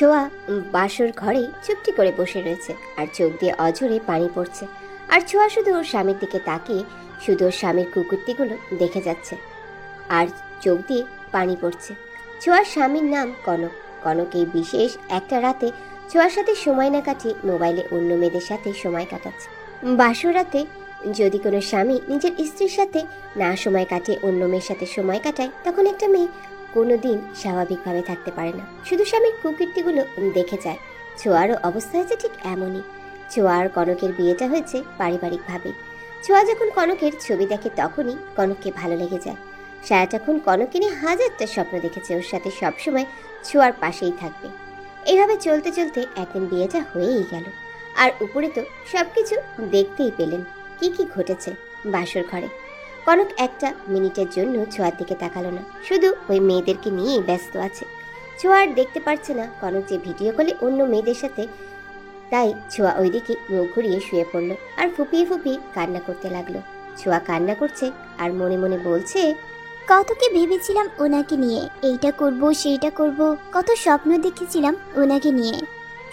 ছোঁয়া বাসর ঘরে চুপটি করে বসে রয়েছে আর চোখ দিয়ে অঝরে পানি পড়ছে। আর ছোঁয়া শুধু ওর স্বামীর দিকে তাকিয়ে শুধু ওর স্বামীর কুকুরটিগুলো দেখে যাচ্ছে আর চোখ দিয়ে পানি পড়ছে। ছোঁয়ার স্বামীর নাম কনক। কনক এই বিশেষ একটা রাতে ছোঁয়ার সাথে সময় না কাটিয়ে মোবাইলে অন্য মেয়েদের সাথে সময় কাটাচ্ছে। বাসর রাতে যদি কোনো স্বামী নিজের স্ত্রীর সাথে না সময় কাটিয়ে অন্য মেয়ের সাথে সময় কাটায়, তখন একটা মেয়ে কোনোদিন স্বাভাবিকভাবে থাকতে পারে না, শুধু স্বামীর কুকীর্তিগুলো দেখে যায়। ছোঁয়ারও অবস্থা হয়েছে ঠিক এমনই। ছোঁয়া আর কনকের বিয়েটা হয়েছে পারিবারিকভাবে। ছোঁয়া যখন কনকের ছবি দেখে তখনই কনককে ভালো লেগে যায়। সারাটাক্ষণ কনককে নিয়ে হাজারটা স্বপ্ন দেখেছে ওর সাথে সবসময় ছোঁয়ার পাশেই থাকবে। এইভাবে চলতে চলতে একদিন বিয়েটা হয়েই গেল। আর উপরে তো সবকিছু দেখতেই পেলেন কি কি ঘটেছে বাসর ঘরে। কনক একটা মিনিটের জন্য ছোঁয়ার দিকে তাকালো না, শুধু ওই মেয়েদেরকে নিয়েই ব্যস্ত আছে। ছোঁয়া আর দেখতে পারছে না কনক যে ভিডিও কলে অন্য মেয়েদের সাথে, তাই ছোঁয়া ওইদিকে মুখ ঘুরিয়ে শুয়ে পড়লো আর ফুপিয়ে ফুপিয়ে কান্না করতে লাগলো। ছোঁয়া কান্না করছে আর মনে মনে বলছে, কত কি ভেবেছিলাম ওনাকে নিয়ে, এইটা করব সেইটা করব, কত স্বপ্ন দেখেছিলাম ওনাকে নিয়ে।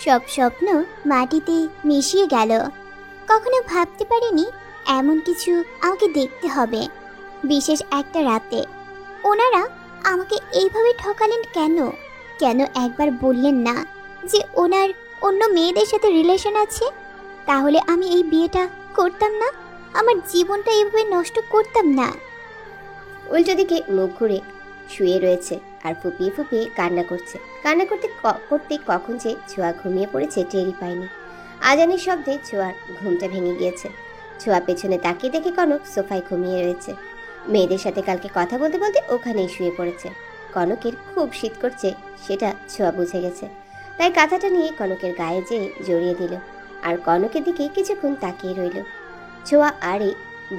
সব স্বপ্ন মাটিতে মিশিয়ে গেল। কখনো ভাবতে পারিনি এমন কিছু আমাকে দেখতে হবে, বিশেষ একটা রাতে। ওনারা আমাকে এইভাবে ঠকালেন কেন? কেন একবার বললেন না যে ওনার অন্য মেয়েদের সাথে রিলেশন আছে? তাহলে আমি এই বিয়েটা করতাম না, আমার জীবনটা এইভাবে নষ্ট করতাম না। উল্টো দিকে মুখ ঘুরে শুয়ে রয়েছে আর ফুপিয়ে ফুপিয়ে কান্না করছে। কান্না করতে করতে কখন যে ছোঁয়া ঘুমিয়ে পড়েছে টেরই পায়নি। আজানের শব্দে ছোঁয়ার ঘুমটা ভেঙে গিয়েছে। ছোঁয়া পেছনে তাকিয়ে দেখে কনক সোফায় ঘুমিয়ে রয়েছে। মেয়েদের সাথে কালকে কথা বলতে বলতে ওখানেই শুয়ে পড়েছে। কনকের খুব শীত করছে সেটা ছোঁয়া বুঝে গেছে, তাই কাঁথাটা নিয়ে কনকের গায়ে যেয়ে জড়িয়ে দিল আর কনকের দিকে কিছুক্ষণ তাকিয়ে রইল। ছোঁয়া আর এই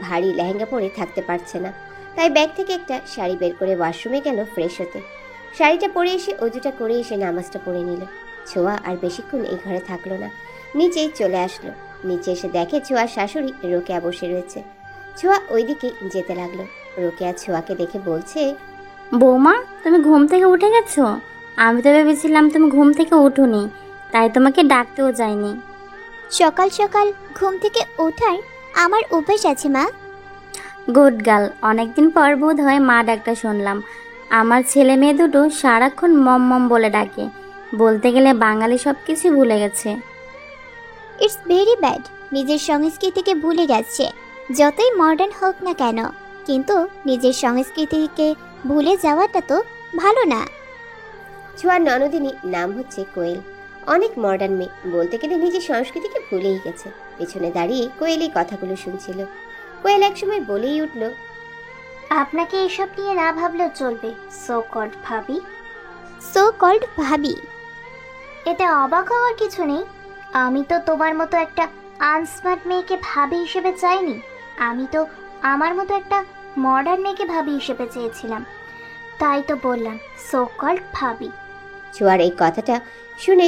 ভারী লেহেঙ্গা পরে থাকতে পারছে না, তাই ব্যাগ থেকে একটা শাড়ি বের করে ওয়াশরুমে গেল ফ্রেশ হতে। শাড়িটা পরে এসে অজুটা করে এসে নামাজটা পড়ে নিল। ছোঁয়া আর বেশিক্ষণ এই ঘরে থাকলো না, নিচেই চলে আসলো। নিচে এসে দেখে ছোঁয়ার শাশুড়ি রোকেয়া বসে রয়েছে। ছোঁয়া ওইদিকে যেতে লাগলো। রোকেয়া ছোঁয়াকে দেখে বলছে, বৌমা, তুমি ঘুম থেকে উঠে গেছো? আমি তো ভেবেছিলাম তুমি ঘুম থেকে উঠোনি, তাই তোমাকে ডাকতেও যাইনি। সকাল সকাল ঘুম থেকে ওঠার আমার অভ্যাস আছে মা। গুড গার্ল, অনেকদিন পর বোধ হয় মা ডাকটা শুনলাম। আমার ছেলে মেয়ে দুটো সারাক্ষণ মম মম বলে ডাকে, বলতে গেলে বাঙালি সব কিছু ভুলে গেছে। ইটস ভেরি ব্যাড, নিজের সংস্কৃতিকে ভুলে গেছে। যতই মডার্ন হোক না কেন, কিন্তু নিজের সংস্কৃতিকে ভুলে যাওয়াটা তো ভালো না। ছোঁয়ার ননদিনী নাম হচ্ছে কোয়েল। অনেক মডার্ন মেয়ে, বলতে গেলে নিজের সংস্কৃতিকে ভুলেই গেছে। পেছনে দাঁড়িয়ে কোয়েল এই কথাগুলো শুনছিল। কোয়েল একসময় বলেই উঠল, আপনাকে এসব নিয়ে না ভাবলেও চলবে সো কল্ড ভাবি। সো কল্ড ভাবি? এতে অবাক হওয়ার কিছু নেই। আমি তো তোমার মতো একটা আনস্মার্ট মেয়েকে ভাবি হিসেবে চাইনি। আমি তো আমার মতো একটা মডার্ন মেয়েকে ভাবি হিসেবে চেয়েছিলাম, তাই তো বললাম সো কল্ড ভাবি। ছোঁয়ার এই কথাটা শুনে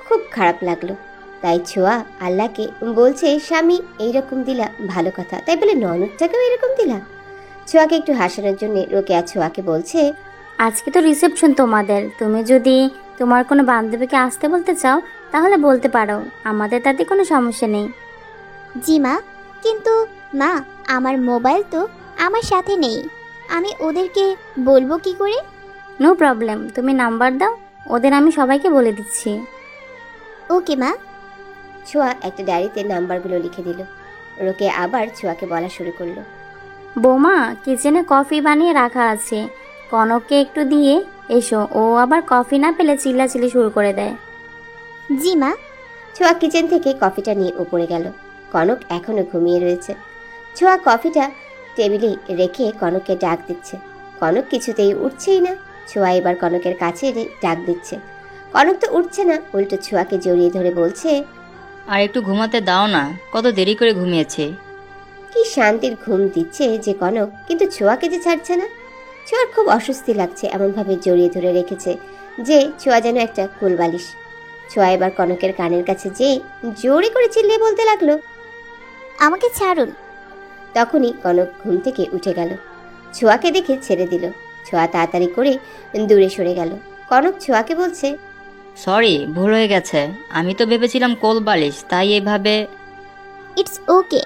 খুব খারাপ লাগলো। তাই ছোঁয়া আল্লাহকে বলছে, স্বামী এইরকম দিলা ভালো কথা, তাই বলে ননদটাকেও এরকম দিলা। ছোঁয়াকে একটু হাসানোর জন্য রোকেয়া ছোঁয়াকে বলছে, আজকে তো রিসেপশন তোমাদের, তুমি যদি তোমার কোনো বান্ধবীকে আসতে বলতে চাও তাহলে বলতে পারো, আমাদের তাতে কোনো সমস্যা নেই। জি মা, কিন্তু মা আমার মোবাইল তো আমার সাথে নেই, আমি ওদেরকে বলবো কি করে? নো প্রবলেম, তুমি নাম্বার দাও, ওদের আমি সবাইকে বলে দিচ্ছি। ওকে মা। ছোঁয়া একটা ডায়েরিতে নাম্বারগুলো লিখে দিল। রোকেয়া আবার ছোঁয়াকে বলা শুরু করলো, বৌমা, কিচেনে কফি বানিয়ে রাখা আছে, কনককে একটু দিয়ে এসো, ও আবার কফি না পেলে চিল্লাচিল্লি শুরু করে দেয়। জি মা। ছোঁয়া কিচেন থেকে কফিটা নিয়ে উপরে গেল। কনক এখনো ঘুমিয়ে রয়েছে। ছোঁয়া কফিটা টেবিলে রেখে কনককে ডাক দিচ্ছে। কনক কিছুতেই উঠছেই না। ছোঁয়া এবার কনকের কাছে ডাক দিচ্ছে। কনক তো উঠছে না, উল্টো ছোঁয়াকে জড়িয়ে ধরে বলছে, আর একটু ঘুমাতে দাও না, কত দেরি করে ঘুমিয়েছে। কি শান্তির ঘুম দিচ্ছে যে কনক, কিন্তু ছোঁয়াকে যে ছাড়ছে না। ছোঁয়ার খুব অস্বস্তি লাগছে, এমনভাবে জড়িয়ে ধরে রেখেছে যে ছোঁয়া যেন একটা কুলবালিশ। ছোঁয়া এবার কনকের কানের কাছে যেয়ে জোরে করে চিল্লিয়ে বলতে লাগলো, আমাকে ছাড়ুন। তখনই কনক ঘুম থেকে উঠে গেল। ছোঁয়াকে দেখে ছেড়ে দিল। ছোঁয়া তাড়াতাড়ি করে দূরে সরে গেল। কনক ছোঁয়াকে বলছে, সরি, ভুল হয়ে গেছে। আমি তো ভেবেছিলাম কোল বালিশ, তাই এভাবে। It's okay.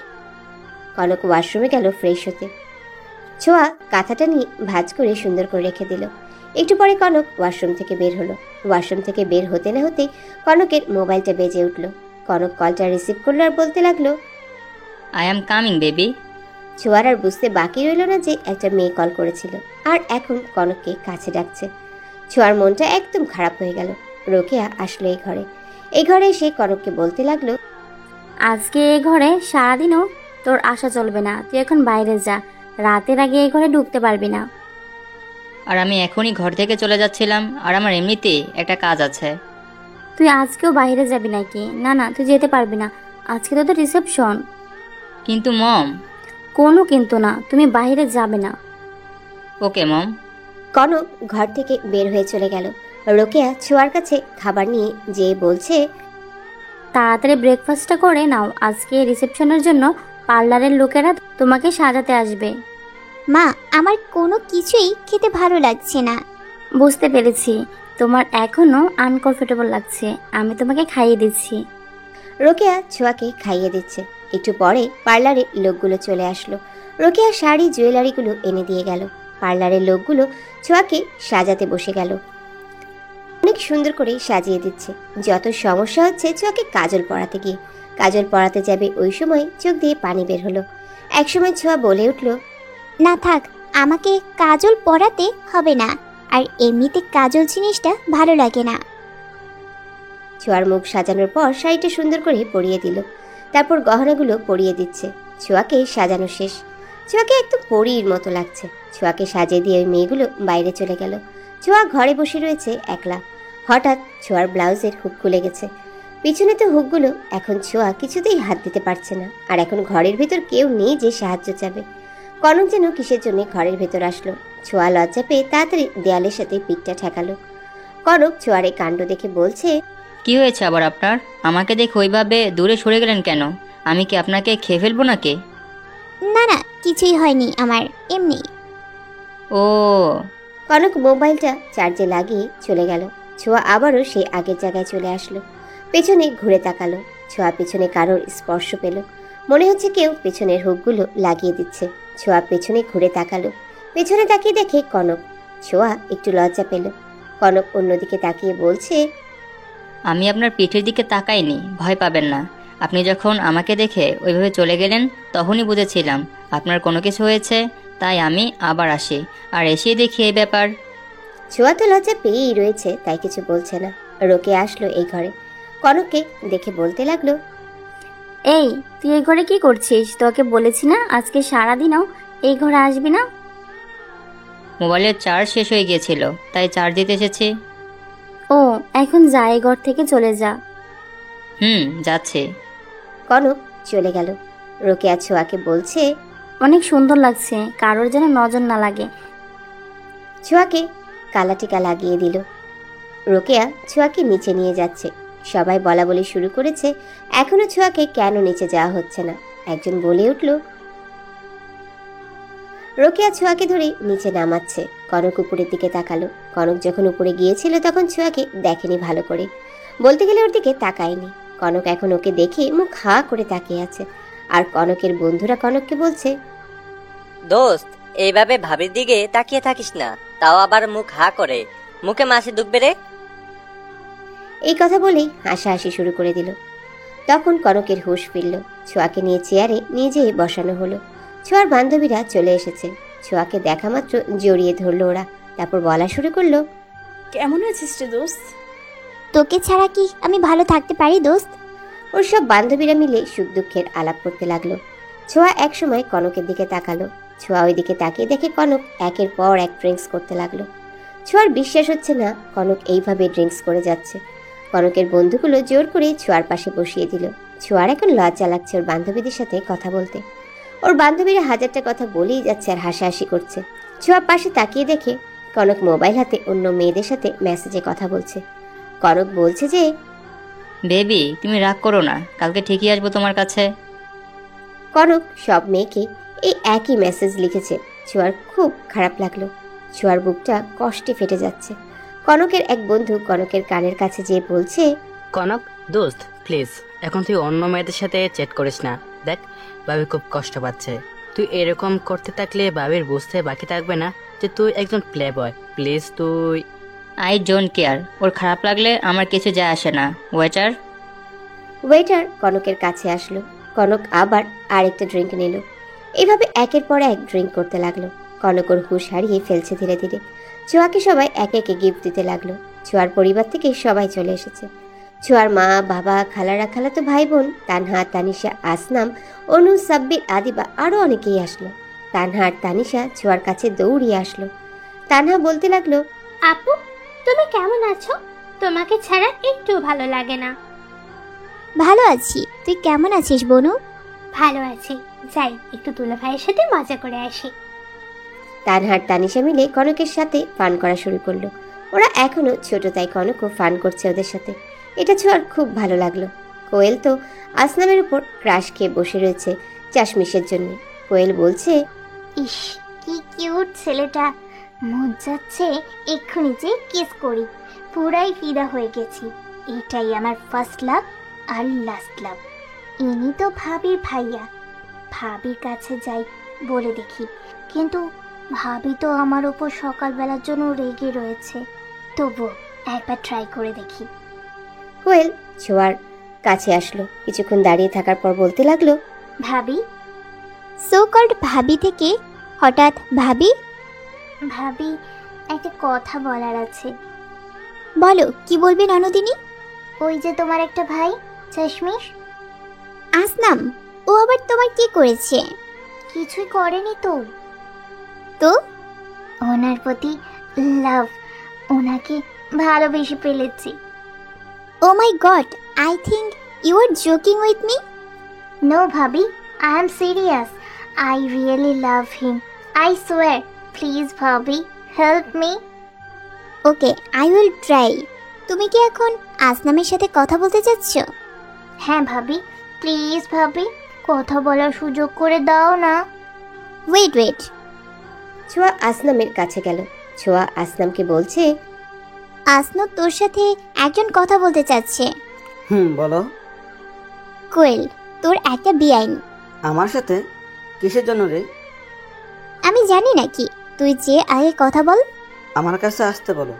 কনক ওয়াশরুমে গেল ফ্রেশ হতে। ছোঁয়া কাঁথাটা নিয়ে ভাঁজ করে সুন্দর করে রেখে দিল। একটু পরে কনক ওয়াশরুম থেকে বের হলো। ওয়াশরুম থেকে বের হতে না হতেই কনকের মোবাইলটা বেজে উঠল। কনক কলটা রিসিভ করলো আর বলতে লাগলো, আই অ্যাম কামিং বেবি। ছোঁয়ার আর বুঝতে বাকি রইল না যে একটা মেয়ে কল করেছিল আর এখন কনককে কাছে ডাকছে। ছোঁয়ার মনটা একদম খারাপ হয়ে গেল। রোকেয়া আসলো এই ঘরে এসে কনককে বলতে লাগলো, আজকে এ ঘরে সারাদিনও তোর আসা চলবে না। তুই এখন বাইরে যা, রাতের আগে এ ঘরে ঢুকতে পারবি না। আর আমি এখনই ঘর থেকে চলে যাচ্ছিলাম, আর আমার এমনিতেই একটা কাজ আছে। তুই আজকেও বাইরে যাবি নাকি? না না, তুই যেতে পারবি না, আজকে তো তোর রিসেপশন। কিন্তু মম। কোনো কিন্তু না, তুমি বাইরে যাবে না। ওকে মম। কনক ঘর থেকে বের হয়ে চলে গেল। রোকেয়া ছোঁয়ার কাছে খাবার নিয়ে যেয়ে বলছে, তাড়াতাড়ি ব্রেকফাস্টটা করে নাও, আজকে রিসেপশনের জন্য পার্লারের লোকেরা তোমাকে সাজাতে আসবে। মা, আমার কোনো কিছুই খেতে ভালো লাগছে না। বুঝতে পেরেছি, তোমার এখনো আনকমফোর্টেবল লাগছে, আমি তোমাকে খাইয়ে দিচ্ছি। রোকেয়া ছোঁয়াকে খাইয়ে দিচ্ছে। একটু পরে পার্লারে লোকগুলো চলে আসলো। রোকেয়া শাড়ি জুয়েলারিগুলো এনে দিয়ে গেল। পার্লারের লোকগুলো ছোঁয়াকে সাজাতে বসে গেল। অনেক সুন্দর করে সাজিয়ে দিচ্ছে। যত সমস্যা হচ্ছে ছোঁয়াকে কাজল পরাতে গিয়ে। কাজল পরাতে যাবে ওই সময় চোখ দিয়ে পানি বের হলো। একসময় ছোঁয়া বলে উঠল, না থাক, আমাকে কাজল পরাতে হবে না, আর এমনিতে কাজল জিনিসটা ভালো লাগে না। ছোঁয়ার মুখ সাজানোর পর শাড়িটা সুন্দর করে পরিয়ে দিল। তারপর গহনাগুলো পরিয়ে দিচ্ছে। ছোঁয়াকে সাজানো শেষ। ছোঁয়াকে একদম পরীর মতো লাগছে। ছোঁয়াকে সাজিয়ে দিয়ে ওই মেয়েগুলো বাইরে চলে গেল। ছোঁয়া ঘরে বসে রয়েছে একলা। হঠাৎ ছোঁয়ার ব্লাউজের হুক খুলে গেছে। পিছনে তো হুকগুলো। এখন ছোঁয়া কিছুতেই হাত দিতে পারছে না। আর এখন ঘরের ভেতর কেউ নেই যে সাহায্য চাবে। কনক যেন কিসের জন্য ঘরের ভেতর আসলো। ছোঁয়া লজ্জা পেয়ে তাড়াতাড়ি দেয়ালের সাথে পিঠটা ঠেকালো। কনক ছোঁয়ার এই কাণ্ড দেখে বলছে, কি হয়েছে আবার আপনার? আমাকে দেখে ওইভাবে দূরে সরে গেলেন কেন? আমি কি আপনাকে খেয়ে ফেলবো নাকি? না না, কিছুই হয়নি আমার, এমনি। ও। কনক মোবাইলটা চার্জে লাগিয়ে চলে গেল। ছোঁয়া আবারও সে আগের জায়গায় চলে আসলো। পেছনে ঘুরে তাকালো। ছোঁয়া পেছনে কারোর স্পর্শ পেল। মনে হচ্ছে কেউ পেছনের হুকগুলো লাগিয়ে দিচ্ছে। ছোঁয়া পেছনে ঘুরে তাকালো। পেছনে তাকিয়ে দেখে কনক। ছোঁয়া একটু লজ্জা পেল। কনক অন্যদিকে তাকিয়ে বলছে, আমি আপনার পিঠের দিকে তাকাইনি, ভয় পাবেন না। আপনি যখন আমাকে দেখে ওইভাবে চলে গেলেন তখনই বুঝেছিলাম আপনার কোনো কিছু হয়েছে, তাই আমি আবার আসি, আর এসে দেখি এই ব্যাপার। ছোঁয়া তো লজ্জা পেয়েই রয়েছে, তাই কিছু বলছে না। রোকে আসলো এই ঘরে। কনককে দেখে বলতে লাগলো, এই, তুই এই ঘরে কি করছিস? তোকে বলেছি না আজকে সারাদিনও এই ঘরে আসবি না। মোবাইলের চার্জ শেষ হয়ে গিয়েছিল, তাই চার্জ দিতে এসেছি। ও, এখন যা, এই ঘর থেকে চলে যা। যাচ্ছে। কনক চলে গেল। রোকেয়া ছোঁয়াকে বলছে, অনেক সুন্দর লাগছে, কারোর যেন নজর না লাগে। ছোঁয়াকে কালা টিকা লাগিয়ে দিল। রোকেয়া ছোঁয়াকে নিচে নিয়ে যাচ্ছে। সবাই বলা বলি শুরু করেছে, এখনো ছোঁয়াকে কেন নিচে যাওয়া হচ্ছে না। একজন বলে উঠল, রোকেয়া ছোঁয়াকে ধরে নিচে নামাচ্ছে। কনক উপরের দিকে তাকালো। কনক যখন উপরে গিয়েছিল তখন ছোঁয়াকে দেখেনি ভালো করে, বলতে গেলে ওর দিকে তাকায়নি। কনক এখন ওকে দেখে মুখ হা করে তাকিয়ে আছে। আর কনকের বন্ধুরা কনককে বলছে, দোস্ত, এইভাবে ভাবির দিকে তাকিয়ে থাকিস না, তাও আবার মুখ হা করে, মুখে মাছি ঢুকবে রে। এই কথা বলেই হাসাহাসি শুরু করে দিল। তখন কনকের হুঁশ ফিরল। ছোঁয়াকে নিয়ে চেয়ারে নিজে বসানো হলো। ছোঁয়ার বান্ধবীরা চলে এসেছে। ছোঁয়াকে দেখা মাত্র জড়িয়ে ধরলো ওরা। তারপর বলা শুরু করলো, কেমন আছিস রে দোস্ত? তোকে ছাড়া কি আমি ভালো থাকতে পারি দোস্ত? ওর সব বান্ধবীরা মিলে সুখ দুঃখের আলাপ করতে লাগলো। ছোঁয়া একসময় কনকের দিকে তাকালো। ছোঁয়া ওই দিকে তাকিয়ে দেখে কনক একের পর এক ড্রিঙ্কস করতে লাগলো। ছোঁয়ার বিশ্বাস হচ্ছে না কনক এইভাবে ড্রিঙ্কস করে যাচ্ছে। কনকের বন্ধুগুলো জোর করে ছোঁয়ার পাশে বসিয়ে দিল। ছোঁয়ার এখন লজ্জা লাগছে ওর বান্ধবীদের সাথে কথা বলতে। ওর বান্ধবীরা হাজারটা কথা বলেই যাচ্ছে আর হাসাহাসি করছে। ছোঁয়ার পাশে তাকিয়ে দেখে কনক মোবাইল হাতে অন্য মেয়েদের সাথে মেসেজে কথা বলছে। কনক বলছে যে, বেবি, তুমি রাগ করো না, কালকে ঠিকই আসবো তোমার কাছে। কনক সব মেয়েকে এই একই মেসেজ লিখেছে। ছোঁয়ার খুব খারাপ লাগলো। ছোঁয়ার বুকটা কষ্টে ফেটে যাচ্ছে। কনকের এক বন্ধু কনকের কানের কাছে যেয়ে বলছে, কনক দোস্ত প্লিজ এখন তুই অন্য মেয়েদের সাথে চ্যাট করিস না। দেখ ভাবি খুব কষ্ট পাচ্ছে। তুই এরকম করতে থাকলে ভাবির বুঝতে বাকি থাকবে না যে তুই একজন প্লে বয়। প্লিজ তুই। আই ডোন্ট কেয়ার, ওর খারাপ লাগলে আমার কিছু যায় আসে না। ওয়েটার। ওয়েটার কনকের কাছে আসলো। কনক আবার আরেকটা ড্রিঙ্ক নিল। এভাবে একের পর এক ড্রিঙ্ক করতে লাগলো। কনক ওর হুঁশ হারিয়ে ফেলছে ধীরে ধীরে। ছোঁয়াকে সবাই একে একে গিফট দিতে লাগলো। ছোঁয়ার পরিবার থেকে সবাই চলে এসেছে। ছোঁয়ার মা, বাবা, খালারা, খালাতো ভাই বোন, তানহা, তানিশা, আসনাম, অনু, সাব্বির, আদিবা আরও অনেকেই আসলো। তানহা আর তানিশা ছোঁয়ার কাছে দৌড়িয়ে আসলো। তানহা বলতে লাগলো, আপু তুমি কেমন আছো? তোমাকে ছাড়া একটু ভালো লাগে না। ভালো আছি, তুই কেমন আছিস বনু? ভালো আছি, যাই একটু দুলা ভাইয়ের সাথে মজা করে আসি। তানহার তানিশা মিলে কনকের সাথে ফান করা শুরু করলো। ওরা এখনো ছোট, তাই কনকও ফান করছে ওদের সাথে। এটা ছোঁয়ার খুব ভালো লাগলো। কোয়েল তো আসনামের উপর ক্রাশ খেয়ে বসে রয়েছে চাশমিশের জন্য। কোয়েল বলছে, ইস কি কিউট ছেলেটা, মন যাচ্ছে এক্ষুনি যে কিস করি। পুরাই ফিদা হয়ে গেছি। এটাই আমার ফার্স্ট লাভ আর লাস্ট লাভ। ইনি তো ভাবির ভাইয়া। ভাবির কাছে যাই বলে দেখি, কিন্তু ভাবি তো আমার ওপর সকালবেলার জন্য রেগে রয়েছে। তবু একবার ট্রাই করে দেখি। কোয়েল ছোঁয়ার কাছে আসলো। কিছুক্ষণ দাঁড়িয়ে থাকার পর বলতে লাগলো, ভাবি। সো কল্ড ভাবি থেকে হঠাৎ ভাবি? ভাবি একটা কথা বলার আছে। বলো, কি বলবি ননদিনী? ওই যে তোমার একটা ভাই চাশমিশ। আসনাম, ও আবার তোমার কি করেছে? কিছুই করেনি তো। তো ওনার প্রতি লাভ, ওনাকে ভালোবেসে ফেলেছি। Oh my god, I think you are joking with me. No ভাবি, I am serious. I really love him, I swear. Please ভাবি, help me. Okay, I will try. তুমি কি এখন আসনামের সাথে কথা বলতে চাচ্ছ? হ্যাঁ ভাবি, প্লিজ ভাবি, কথা বলার সুযোগ করে দাও না। Wait wait. ছোঁয়া আসনামের কাছে গেল। ছোঁয়া আসনামকে বলছে, আসনু তোর সাথে একজন কথা বলতে চাচ্ছে। বলো। কোয়েল, তোর একটা বেআইন। আমার সাথে? কিসের জন্য রে? আমি জানি নাকি, তুই যে আগে কথা বল। আমার কাছে আসতে বলো।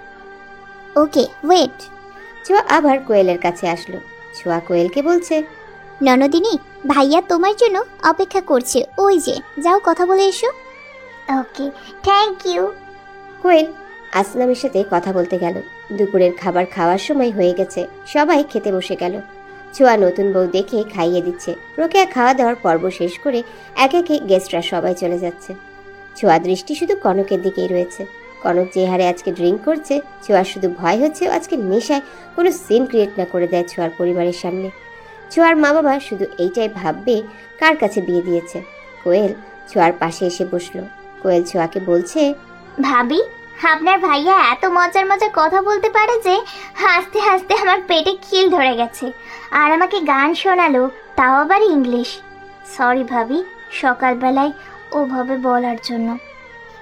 Okay wait. ছোঁয়া আবার কোয়েলের কাছে আসলো। ছোঁয়া কোয়েলকে বলছে, ননদিনী, ভাইয়া তোমার জন্য অপেক্ষা করছে, ওই যে, যাও কথা বলে এসো। ওকে, থ্যাংক ইউ। কোয়েল আসনামের সাথে কথা বলতে গেল। দুপুরের খাবার খাওয়ার সময় হয়ে গেছে, সবাই খেতে বসে গেল। ছোঁয়া নতুন বউ দেখে খাইয়ে দিচ্ছে। রোকেয়া খাওয়া দাওয়ার পর্ব শেষ করে এক একে গেস্টরা সবাই চলে যাচ্ছে। ছোঁয়া দৃষ্টি শুধু কনকের দিকেই রয়েছে। কনক যে হারে আজকে ড্রিঙ্ক করছে, ছোঁয়ার শুধু ভয় হচ্ছে ও আজকে নেশায় কোনো সিন ক্রিয়েট না করে দেয় ছোঁয়ার পরিবারের সামনে। ছোঁয়ার মা বাবা শুধু এইটাই ভাববে কার কাছে বিয়ে দিয়েছে। কোয়েল ছোঁয়ার পাশে এসে বসলো। কোয়েল ছোঁয়াকে বলছে, ভাবি, আপনার ভাইয়া এত মজার মজার কথা বলতে পারে যে হাসতে হাসতে আমার পেটে খিল ধরে গেছে। আর আমাকে গান শোনালো, তাও আবার ইংলিশ। সরি ভাবি, সকালবেলায় ওভাবে বলার জন্য।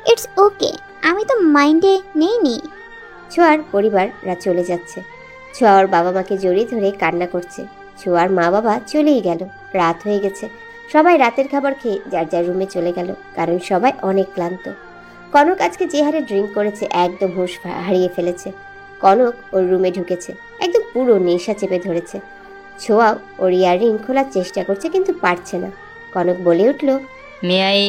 ইটস ওকে, আমি তো মাইন্ডে নেইনি। ছোঁয়ার পরিবাররা চলে যাচ্ছে। ছোঁয়া ওর বাবা মাকে জড়িয়ে ধরে কান্না করছে। ছোঁয়ার মা বাবা চলেই গেল। রাত হয়ে গেছে। সবাই রাতের খাবার খেয়ে যার যার রুমে চলে গেল, কারণ সবাই অনেক ক্লান্ত। কনক আজকে যে হারে ড্রিঙ্ক করেছে একদম হুঁশ হারিয়ে ফেলেছে। কনক ওর রুমে ঢুকেছে, একদম পুরো নেশা চেপে ধরেছে। ছোঁয়া ওর ইয়াররিং খোলার চেষ্টা করছে কিন্তু পারছে না। কনক বলে উঠল, মে আই?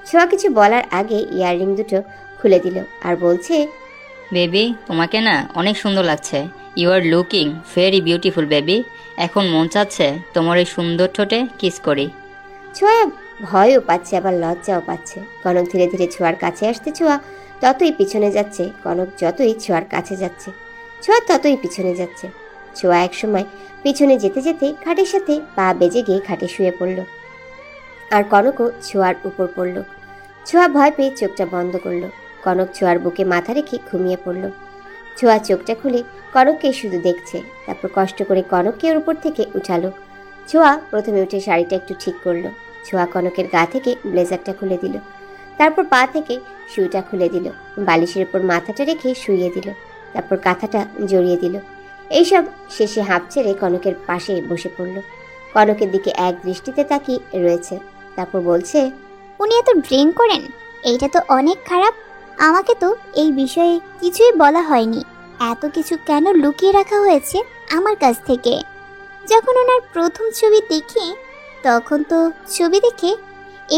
ছোঁয়া কিছু বলার আগে ইয়াররিং দুটো খুলে দিল আর বলছে, বেবি তোমাকে না অনেক সুন্দর লাগছে। You are looking very beautiful baby. এখন মন চাচ্ছে তোমার এই সুন্দর ঠোঁটে কিস করি। ছোঁয়া ভয়ও পাচ্ছে আবার লজ্জাও পাচ্ছে। কনক ধীরে ধীরে ছোঁয়ার কাছে আসতে ছোঁয়া ততই পিছনে যাচ্ছে। কনক যতই ছোঁয়ার কাছে যাচ্ছে, ছোঁয়া ততই পিছনে যাচ্ছে। ছোঁয়া একসময় পিছনে যেতে যেতে খাটের সাথে পা বেজে গিয়ে খাটে শুয়ে পড়ল। আর কনকও ছোঁয়ার উপর পড়ল। ছোঁয়া ভয় পেয়ে চোখটা বন্ধ করল। কনক ছোঁয়ার বুকে মাথা রেখে ঘুমিয়ে পড়ল। ছোঁয়া চোখটা খুলে কনককে শুধু দেখছে। তারপর কষ্ট করে কনককে ওর উপর থেকে উঠালো। ছোঁয়া প্রথমে উঠে শাড়িটা একটু ঠিক করলো। ছোঁয়া কনকের গা থেকে ব্লেজারটা খুলে দিল। তারপর পা থেকে শুটা খুলে দিল, বালিশের উপর মাথাটা রেখে শুইয়ে দিল, তারপর কাঁথাটা জড়িয়ে দিল। এইসব শেষে হাঁপ ছেড়ে কনকের পাশে বসে পড়ল। কনকের দিকে এক দৃষ্টিতে তাকিয়ে রয়েছে, তারপর বলছে, উনি এত ড্রিঙ্ক করেন? এইটা তো অনেক খারাপ। আমাকে তো এই বিষয়ে কিছুই বলা হয়নি। এত কিছু কেন লুকিয়ে রাখা হয়েছে আমার কাছ থেকে? যখন ওনার প্রথম ছবি দেখি তখন তো ছবি দেখে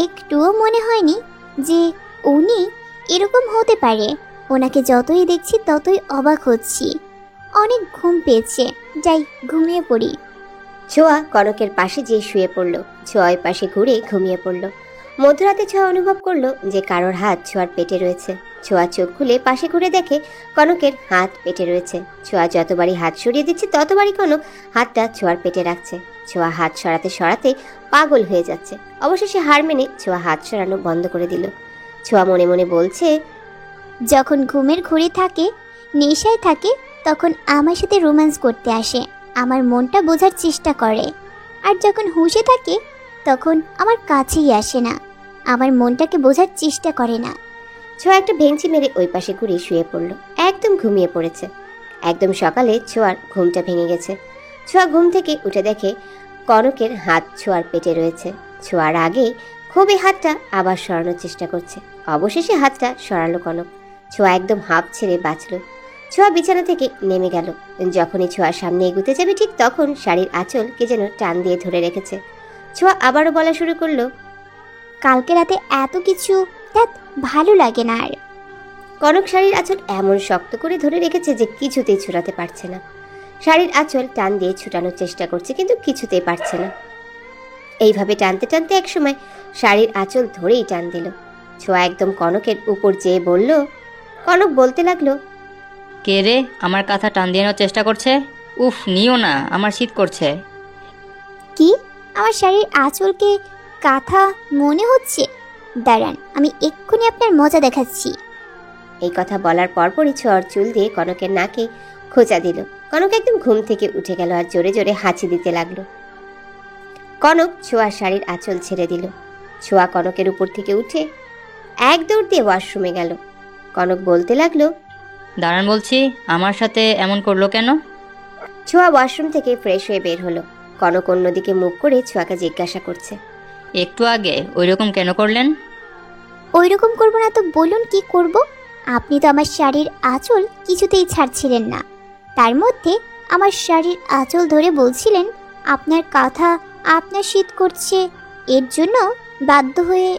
একটুও মনে হয়নি যে উনি এরকম হতে পারে। ওনাকে যতই দেখছি ততই অবাক হচ্ছি। অনেক ঘুম পেয়েছে, যাই ঘুমিয়ে পড়ি। ছোঁয়া কনকের পাশে যেয়ে শুয়ে পড়ল। ছোঁয়া ওই পাশে ঘুরে ঘুমিয়ে পড়ল। মধ্যরাতে ছোঁয়া অনুভব করলো যে কারোর হাত ছোঁয়ার পেটে রয়েছে। ছোঁয়া চোখ খুলে পাশে ঘুরে দেখে কনকের হাত পেটে রয়েছে। ছোঁয়া যতবারই হাত সরিয়ে দিচ্ছে ততবারই কনক হাতটা ছোঁয়ার পেটে রাখছে। ছোঁয়া হাত সরাতে সরাতে পাগল হয়ে যাচ্ছে। অবশেষে হার মেনে ছোঁয়া হাত সরানো বন্ধ করে দিল। ছোঁয়া মনে মনে বলছে, যখন ঘুমের ঘুরে থাকে, নেশায় থাকে, তখন আমার সাথে রোম্যান্স করতে আসে, আমার মনটা বোঝার চেষ্টা করে। আর যখন হুঁশে থাকে তখন আমার কাছেই আসে না, আমার মনটাকে বোঝার চেষ্টা করে না। ছোঁয়া একটা ভেঙচি মেরে ওই পাশে ঘুরে শুয়ে পড়ল। একদম ঘুমিয়ে পড়েছে। একদম সকালে ছোঁয়ার ঘুমটা ভেঙে গেছে। ছোঁয়া ঘুম থেকে উঠে দেখে কনকের হাত ছোঁয়ার পেটে রয়েছে। ছোঁয়ার আগে খুবই হাতটা আবার সরানোর চেষ্টা করছে। অবশেষে হাতটা সরালো কনক। ছোঁয়া একদম হাঁপ ছেড়ে বাঁচল। ছোঁয়া বিছানা থেকে নেমে গেল। যখনই ছোঁয়ার সামনে এগুতে যাবে ঠিক তখন শাড়ির আঁচল কে যেন টান দিয়ে ধরে রেখেছে। ছোঁয়া আবারও বলা শুরু করলো, কালকে রাতে এত কিছু ভালো লাগে না আর। কনক শাড়ির আঁচল এমন শক্ত করে ধরে রেখেছে যে কিছুতেই ছুটাতে পারছে না। শাড়ির আঁচল টান দিয়ে ছুটানোর চেষ্টা করছে কিন্তু কিছুতেই পারছে না। এইভাবে টানতে টানতে একসময় শাড়ির আঁচল ধরেই টান দিল। ছোঁয়া একদম কনকের উপর চেয়ে বলল। কনক বলতে লাগলো, কে রে আমার কাঁথা টান দিয়ে নেওয়ার চেষ্টা করছে? উফ, নিও না, আমার শীত করছে। কি? আমার শাড়ির আঁচলকে কাঁথা মনে হচ্ছে? দাঁড়ান, আমি এক্ষুনি আপনার মজা দেখাচ্ছি। এই কথা বলার পরপরই ছোঁয়ার চুল দিয়ে কনকের নাকে খোঁচা দিল। কনক একদম ঘুম থেকে উঠে গেল আর জোরে জোরে হাঁচি দিতে লাগলো। কনক ছোঁয়ার শাড়ির আঁচল ছেড়ে দিল। ছোঁয়া কনকের উপর থেকে উঠে এক দৌড় দিয়ে ওয়াশরুমে গেল। কনক বলতে লাগলো, দাঁড়ান বলছি, আমার সাথে এমন করলো কেন? ছোঁয়া ওয়াশরুম থেকে ফ্রেশ হয়ে বের হলো। কনক অন্যদিকে মুখ করে ছোঁয়াকে জিজ্ঞাসা করছে, একটু আগে ওইরকম কেন করলেন? ওই রকম করবো না তো বলুন কি করব? আপনি তো আমার শাড়ির আঁচল কিছুতেই ছাড়ছিলেন না। তার মধ্যে আমার শাড়ির আঁচল ধরে বলছিলেন আপনার কাঁথা আপনার শীত করছে, এর জন্য বাধ্য হয়ে।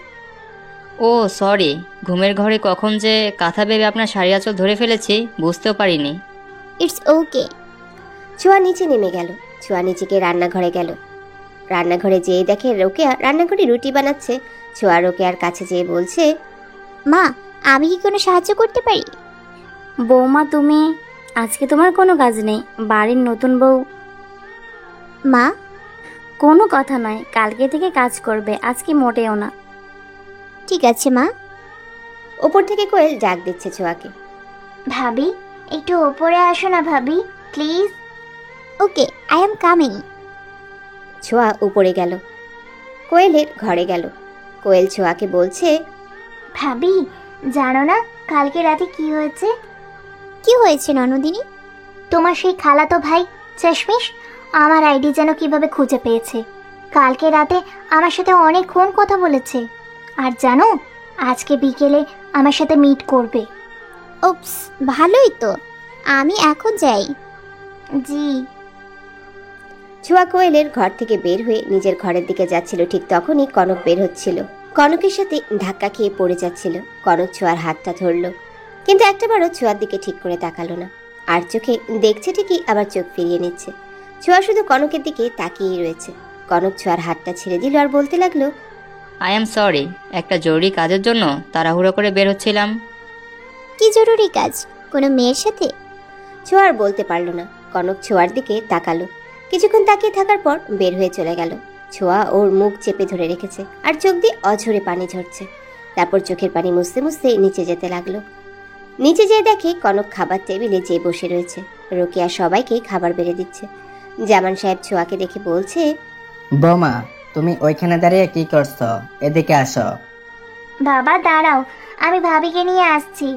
ও সরি, ঘুমের ঘরে কখন যে কাঁথা ভেবে আপনার শাড়ি আঁচল ধরে ফেলেছি বুঝতেও পারিনি। It's okay. ছোঁয়া নিচে নেমে গেল। ছোঁয়া নিচেকে রান্নাঘরে গেল। রান্নাঘরে যেয়ে দেখে রোকেয়া রান্নাঘরে রুটি বানাচ্ছে। ছোঁয়া রোকেয়ার কাছে যেয়ে বলছে, মা, আমি কি কোনো সাহায্য করতে পারি? বৌমা তুমি, আজকে তোমার কোনো কাজ নেই, বাড়ির নতুন বউ। মা, কোনো কথা নয়, কালকে থেকে কাজ করবে, আজকে মোটেও না। ঠিক আছে মা। ওপর থেকে কোয়েল ডাক দিচ্ছে ছোঁয়াকে। ভাবি, একটু ওপরে আসো না ভাবি, please. Okay, I am coming. ছোঁয়া উপরে গেল। কোয়েলের ঘরে গেল। কোয়েল ছোঁয়াকে বলছে, ভাবি, জানো না কালকে রাতে কি হয়েছে? কি হয়েছে ননদিনী? তোমার সেই খালাতো ভাই চশমিশ আমার আইডি যেন কিভাবে খুঁজে পেয়েছে। কালকে রাতে আমার সাথে অনেকক্ষণ কথা বলেছে। আর জানো, আজকে বিকেলে আমার সাথে মিট করবে। ওপস, ভালোই তো। আমি এখন যাই। জি। ছোঁয়া কোয়েলের ঘর থেকে বের হয়ে নিজের ঘরের দিকে যাচ্ছিল। ঠিক তখনই কনক বের হচ্ছিল। কনকের সাথে ধাক্কা খেয়ে পড়ে যাচ্ছিল। কনক ছোঁয়ার হাতটা ধরল, কিন্তু একটাবারও ছোঁয়ার দিকে ঠিক করে তাকালো না। আর চোখে দেখছে ঠিকই, আবার চোখ ফিরিয়ে নিচ্ছে। ছোঁয়া শুধু কনকের দিকে তাকিয়েই রয়েছে। কনক ছোঁয়ার হাতটা ছেড়ে দিল আর বলতে লাগলো, আই এম সরি, একটা জরুরি কাজের জন্য তাড়াহুড়ো করে বের হচ্ছিলাম। কি জরুরি কাজ? কোনো মেয়ের সাথে? ছোঁয়া আর বলতে পারল না। কনক ছোঁয়ার দিকে তাকালো। কিছুক্ষণ তাকিয়ে থাকার পর বের হয়ে চলে গেল। ছোঁয়া ওর মুখ চেপে ধরে রেখেছে আর চোখ দিয়ে অঝরে পানি ঝরছে। তারপর চোখের পানি মুছতে মুছতে নিচে যেতে লাগলো। নিচে যেয়ে দেখে কনক খাবার টেবিলে যেয়ে বসে রয়েছে। রোকেয়া সবাইকে খাবার বেড়ে দিচ্ছে। জামান সাহেব ছোঁয়াকে দেখে বলছে, বৌমা, তুমি ওইখানে দাঁড়িয়ে কি করছো? এদিকে আসো। বাবা দাঁড়াও, আমি ভাবিকে নিয়ে আসছি।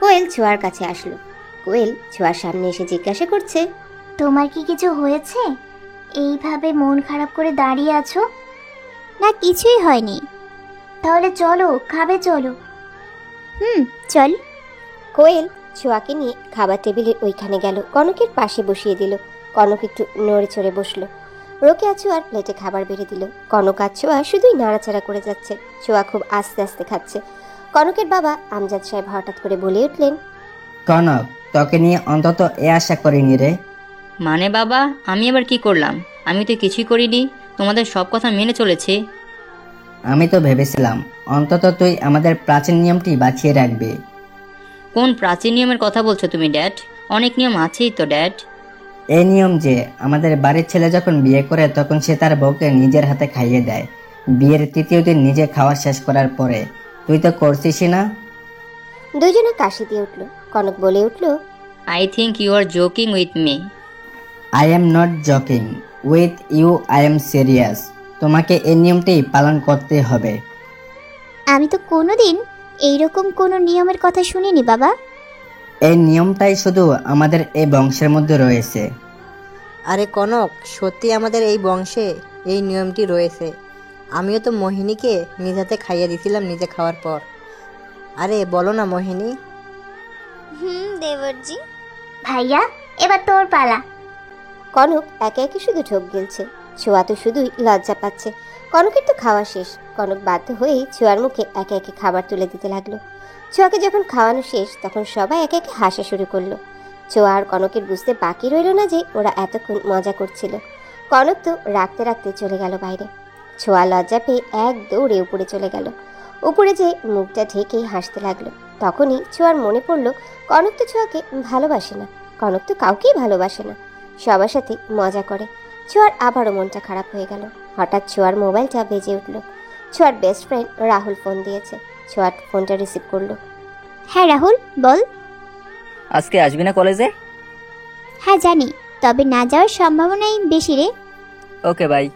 কোয়েল ছোঁয়ার কাছে আসলো। কোয়েল ছোঁয়ার সামনে এসে জিজ্ঞাসা করছে, তোমার কি কিছু হয়েছে? এইভাবে মন খারাপ করে দাঁড়িয়ে আছো? না, কিছুই হয়নি। তাহলে চলো, খাবে চলো। চল। কোয়েল ছোঁয়াকে নিয়ে খাবার টেবিলের ওইখানে গেল, কনকের পাশে বসিয়ে দিল। কনক একটু নড়ে চড়ে বসলো। রোকেয়া ছোঁয়ার প্লেটে খাবার বেড়ে দিল। কনক আর ছোঁয়া শুধুই নাড়াচাড়া করে যাচ্ছে। ছোঁয়া খুব আস্তে আস্তে খাচ্ছে। কনকের বাবা আমজাদ সাহেব হঠাৎ করে বলে উঠলেন, কনক, তোকে নিয়ে অন্তত এ আশা করিনি রে। মানে বাবা, আমি আবার কি করলাম? আমি তো কিছুই করিনি, তোমাদের সব কথা মেনে চলেছি। আমি তো ভেবেছিলাম অন্তত তুই আমাদের প্রাচীন নিয়মটি বাঁচিয়ে রাখবি। কোন প্রাচীন নিয়মের কথা বলছো তুমি ড্যাড? অনেক নিয়ম আছেই তো ড্যাড। এই নিয়ম যে আমাদের বাড়ির ছেলে যখন বিয়ে করে তখন সে তার বউকে নিজের হাতে খাইয়ে দেয়, বিয়ের তৃতীয় দিন নিজে খাওয়া শেষ করার পরে। তুই তো করছিসই না? দুজনে কাশি দিয়ে উঠল। কনক বলে উঠল, I think you are joking with me. I am not joking with you, I am serious. তোমাকে এই নিয়মটি পালন করতে হবে। আমি তো কোনোদিন এইরকম কোনো নিয়মের কথা শুনিনি বাবা। এই নিয়মটাই শুধু আমাদের এই বংশের মধ্যে রয়েছে। আরে কনক, সত্যি আমাদের এই বংশে এই নিয়মটি রয়েছে। আমিও তো মোহিনীকে নিজ হাতে খাইয়ে দিয়েছিলাম নিজে খাওয়ার পর। আরে বলো না মোহিনী। দেবরজি। ভাইয়া, এবার তোর পালা। কনক একে একে শুধু ঢোক গিলছে। ছোঁয়া তো শুধুই লজ্জা পাচ্ছে। কনকের তো খাওয়া শেষ। কনক বাধ্য হয়েই ছোঁয়ার মুখে একে একে খাবার তুলে দিতে লাগলো। ছোঁয়াকে যখন খাওয়ানো শেষ তখন সবাই একে একে হাসা শুরু করলো। ছোঁয়া আর কনকের বুঝতে বাকি রইল না যে ওরা এতক্ষণ মজা করছিল। কনক তো রাখতে রাখতে চলে গেল বাইরে। ছোঁয়া লজ্জা পেয়ে এক দৌড়ে উপরে চলে গেল। উপরে যে মুখটা ঢেকেই হাসতে লাগলো। তখনই ছোঁয়ার মনে পড়লো কনক তো ছোঁয়াকে ভালোবাসে না। কনক তো কাউকেই ভালোবাসে না, সবার সাথে মজা করে। ছোঁয়ার আবারও মনটা খারাপ হয়ে গেল। হঠাৎ ছোঁয়ার মোবাইলটা বেজে উঠল। ছোঁয়ার বেস্ট ফ্রেন্ড রাহুল ফোন দিয়েছে। ছোঁয়ার ফোনটা রিসিভ করলো। হ্যাঁ রাহুল, বল। আজকে আসবি না কলেজে? হ্যাঁ জানি, তবে না যাওয়ার সম্ভাবনাই বেশি রে। Okay bye.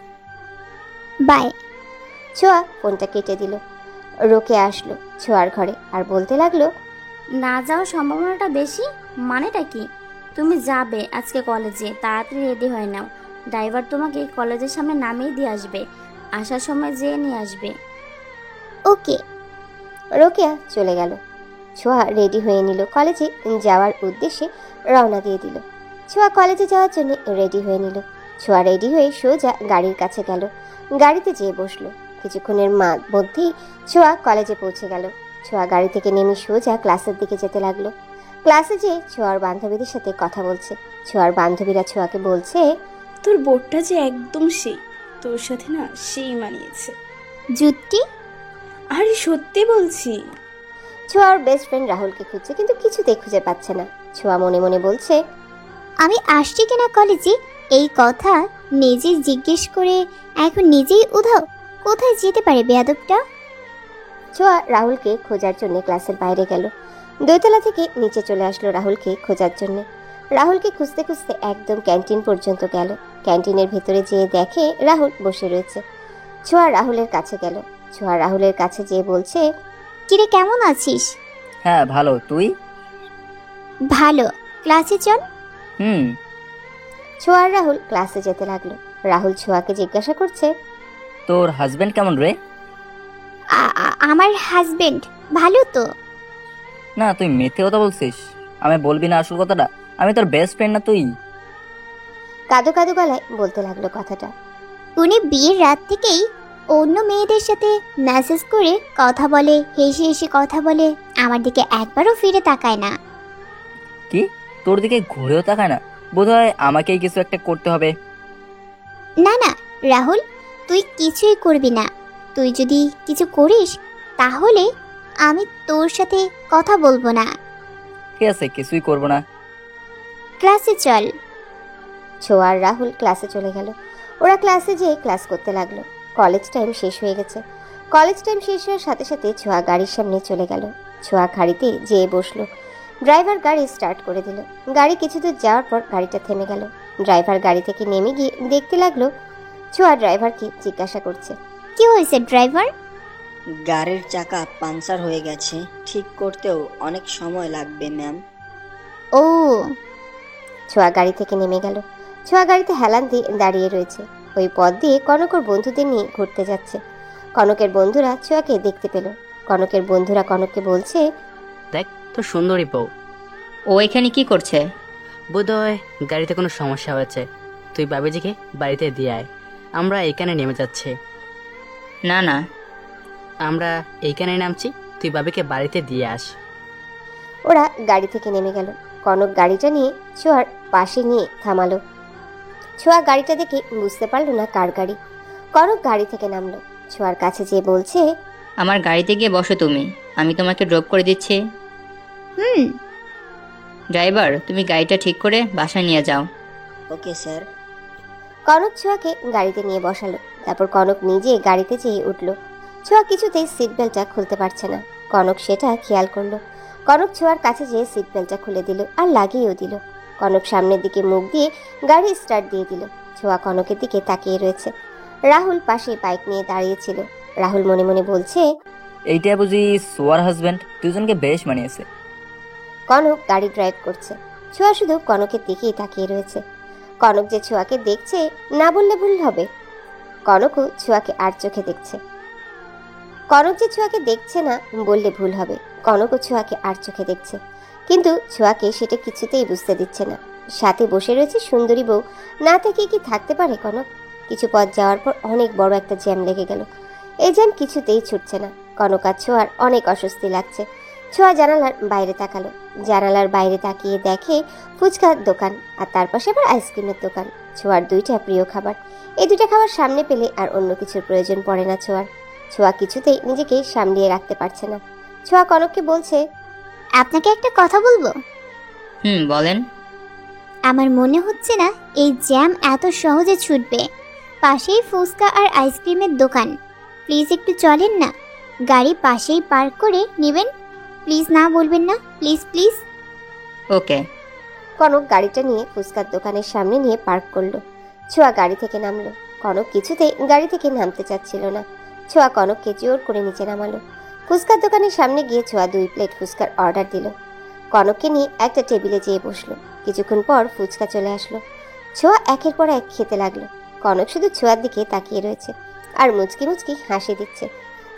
বাই। ছোঁয়া ফোনটা কেটে দিল। রোকে আসলো ছোঁয়ার ঘরে আর বলতে লাগলো, না যাওয়ার সম্ভাবনাটা বেশি মানেটা কি? তুমি যাবে আজকে কলেজে, তাড়াতাড়ি রেডি হয়ে নাও। ড্রাইভার তোমাকে কলেজের সামনে নামিয়ে দিয়ে আসবে, আসার সময় যেয়ে নিয়ে আসবে। ওকে। রোকেয়া চলে গেল। ছোঁয়া রেডি হয়ে নিল। কলেজে যাওয়ার উদ্দেশ্যে রওনা দিয়ে দিল। ছোঁয়া কলেজে যাওয়ার জন্য রেডি হয়ে নিল। ছোঁয়া রেডি হয়ে সোজা গাড়ির কাছে গেল। গাড়িতে যেয়ে বসলো। কিছুক্ষণের মধ্যেই ছোঁয়া কলেজে পৌঁছে গেল। ছোঁয়া গাড়ি থেকে নেমে সোজা ক্লাসের দিকে যেতে লাগলো। ক্লাসে যেয়ে ছোঁয়ার বান্ধবীদের সাথে কথা বলছে। ছোঁয়ার বান্ধবীরা ছোঁয়াকে বলছে, তোর বোর্ডটা যে একদম সেই, তোর সাথে না সেই মানিয়েছে। জুতি? আরে সত্যি বলছি। ছোঁয়ার বেস্ট ফ্রেন্ড রাহুলকে খুঁজছে, কিন্তু কিছুতেই খুঁজে পাচ্ছে না। ছোঁয়া মনে মনে বলছে, আমি আসছি কিনা কলেজে এই কথা নিজে জিজ্ঞেস করে এখন নিজেই উধাও। কোথায় যেতে পারে বেয়াদবটা? ছোঁয়া রাহুলকে খোঁজার জন্য ক্লাসের বাইরে গেল। দোতলা থেকে নিচে চলে আসলো রাহুলকে খোঁজার জন্য। রাহুলকে খুঁজতে খুঁজতে একদম ক্যান্টিন পর্যন্ত গেল। ক্যান্টিনের ভেতরে যেয়ে দেখে রাহুল বসে রয়েছে। ছোঁয়া রাহুলের কাছে গেল। ছোঁয়া রাহুলের কাছে যেয়ে বলছে, কিরে কেমন আছিস? হ্যাঁ ভালো, তুই? ভালো। ক্লাসে চল। ছোঁয়া আর রাহুল ক্লাসে যেতে লাগলো। রাহুল ছোঁয়াকে জিজ্ঞাসা করছে, তোর হাজবেন্ড কেমন রে? আমার হাজবেন্ড ভালো তো। না, তুই মিথ্যে কথা বলছিস। আমি বলবি না আসল কথাটা? আমি তোর বেস্ট ফ্রেন্ড না তুই? কাঁদো কাঁদো গলায় বলতে লাগলো কথাটা। উনি বিয়ের রাত থেকেই অন্য মেয়েদের সাথে মেসেজ করে কথা বলে, হেসে হেসে কথা বলে, আমার দিকে একবারও ফিরে তাকায় না। কি? তোর দিকে ঘুরেও তাকায় না? বোধহয় আমাকেই কিছু একটা করতে হবে। না না রাহুল, তুই কিছুই করবি না। তুই যদি কিছু করিস তাহলে আমি তোর সাথে কথা বলবো না। ঠিক আছে, কিছুই করবো না। ক্লাসে চল। ছোঁয়া আর রাহুল ক্লাসে চলে গেল। ওরা ক্লাসে যেয়ে ক্লাস করতে লাগলো। কলেজ টাইম শেষ হয়ে গেছে। কলেজ টাইম শেষ হওয়ার সাথে সাথে ছোঁয়া গাড়ির সামনে চলে গেল। ছোঁয়া গাড়িতে যেয়ে বসলো। ড্রাইভার গাড়ি স্টার্ট করে দিল। গাড়ি কিছু দূর যাওয়ার পর গাড়িটা থেমে গেল। ড্রাইভার গাড়ি থেকে নেমে গিয়ে দেখতে লাগলো ছোঁয়া ড্রাইভারকে জিজ্ঞাসা করছে, কি হয়েছে ড্রাইভার? গাড়ির চাকা পাংচার হয়ে গেছে, ঠিক করতেও অনেক সময় লাগবে ম্যাম। ও ছোঁয়া গাড়ি থেকে নেমে গেল। ছোঁয়া গাড়িতে হেলান দিয়ে দাঁড়িয়ে রয়েছে। ওই পথ দিয়ে কনক ওর বন্ধুদের নিয়ে ঘুরতে যাচ্ছে। কনকের বন্ধুরা ছোঁয়াকে দেখতে পেল। কনকের বন্ধুরা কনককে বলছে, দেখ তো সুন্দরী বউ। ও এখানে কি করছে? বোধহয় গাড়িতে কোনো সমস্যা হয়েছে, তুই বাবিজিকে বাড়িতে দিয়ে আয়, আমরা এখানে নেমে যাচ্ছি। না না, আমরা এইখানে নামছি, তুই বাবিকে বাড়িতে দিয়ে আস। ওরা গাড়ি থেকে নেমে গেল। কনক গাড়িটা নিয়ে ছোঁয়ার পাশে নিয়ে থামালো। ছোঁয়া গাড়িটা দেখে বুঝতে পারলো না কার গাড়ি। কনক গাড়ি থেকে নামলো, ছোঁয়ার কাছে যেয়ে বলছে, আমার গাড়িতে গিয়ে বসো তুমি, আমি তোমাকে ড্রপ করে দিচ্ছি। ড্রাইভার, তুমি গাড়িটা ঠিক করে বাসায় নিয়ে যাও। Okay sir. কনক ছোঁয়াকে গাড়িতে নিয়ে বসালো। তারপর কনক নিজে গাড়িতে যেয়ে উঠলো। ছোঁয়া কিছুতেই সিট বেল্টটা খুলতে পারছে না। কনক সেটা খেয়াল করলো। কনক ছোঁয়ার কাছে যেয়ে সিট বেল্টটা খুলে দিল আর লাগিয়েও দিল। কনক সামনের দিকে মুখ দিয়ে গাড়ি স্টার্ট দিয়ে দিল। ছোঁয়া কনকের দিকে তাকিয়ে রয়েছে। রাহুল পাশে বাইক নিয়ে দাঁড়িয়েছিল। রাহুল মনে মনে বলছে, এইটা বুঝি সোয়ার হাজবেন্ড, দুজনকে বেশ মানিয়েছে। কনক গাড়ি ড্রাইভ করছে। ছোঁয়া শুধু কনকের দিকেই তাকিয়ে রয়েছে। কনক যে ছোঁয়াকে দেখছে না বললে ভুল হবে। কনকও ছোঁয়াকে আর চোখে দেখছে। কনক যে ছোঁয়াকে দেখছে না বললে ভুল হবে। কনকও ছোঁয়াকে আর চোখে দেখছে, কিন্তু ছোঁয়াকে সেটা কিছুতেই বুঝতে দিচ্ছে না। সাথে বসে রয়েছে সুন্দরী বউ, না থেকে কি থাকতে পারে কনক? কিছু পথ যাওয়ার পর অনেক বড় একটা জ্যাম লেগে গেল। এই জ্যাম কিছুতেই ছুটছে না। কনক আর ছোঁয়ার অনেক অস্বস্তি লাগছে। ছোঁয়া জানালার বাইরে তাকালো। জানালার বাইরে তাকিয়ে দেখে ফুচকার দোকান, আর তার পাশে আবার আইসক্রিমের দোকান। ছোঁয়ার দুইটা প্রিয় খাবার। এই দুইটা খাবার সামনে পেলে আর অন্য কিছুর প্রয়োজন পড়ে না ছোঁয়ার। ছোঁয়া কিছুতেই নিজেকে সামলিয়ে রাখতে পারছে না। ছোঁয়া কনককে বলছে, আপনাকে একটা কথা বলবো? বলেন। আমার মনে হচ্ছে না এই জ্যাম এত সহজে ছুটবে। পাশেই ফুচকা আর আইসক্রিমের দোকান, প্লিজ একটু চলেন না, গাড়ি পাশেই পার্ক করে নেবেন। প্লিজ না বলবেন না, প্লিজ প্লিজ। ওকে। কনক গাড়িটা নিয়ে ফুচকার দোকানের সামনে নিয়ে পার্ক করলো। ছোঁয়া গাড়ি থেকে নামলো। কনক কিছুতেই গাড়ি থেকে নামতে চাচ্ছিল না। ছোঁয়া কনককে জোর করে নিচে নামালো। ফুচকার দোকানের সামনে গিয়ে ছোঁয়া 2 প্লেট ফুচকার অর্ডার দিল। কনককে নিয়ে একটা টেবিলে যেয়ে বসলো। কিছুক্ষণ পর ফুচকা চলে আসলো। ছোঁয়া একের পর এক খেতে লাগলো। কনক শুধু ছোঁয়ার দিকে তাকিয়ে রয়েছে আর মুচকি মুচকি হাসি দিচ্ছে।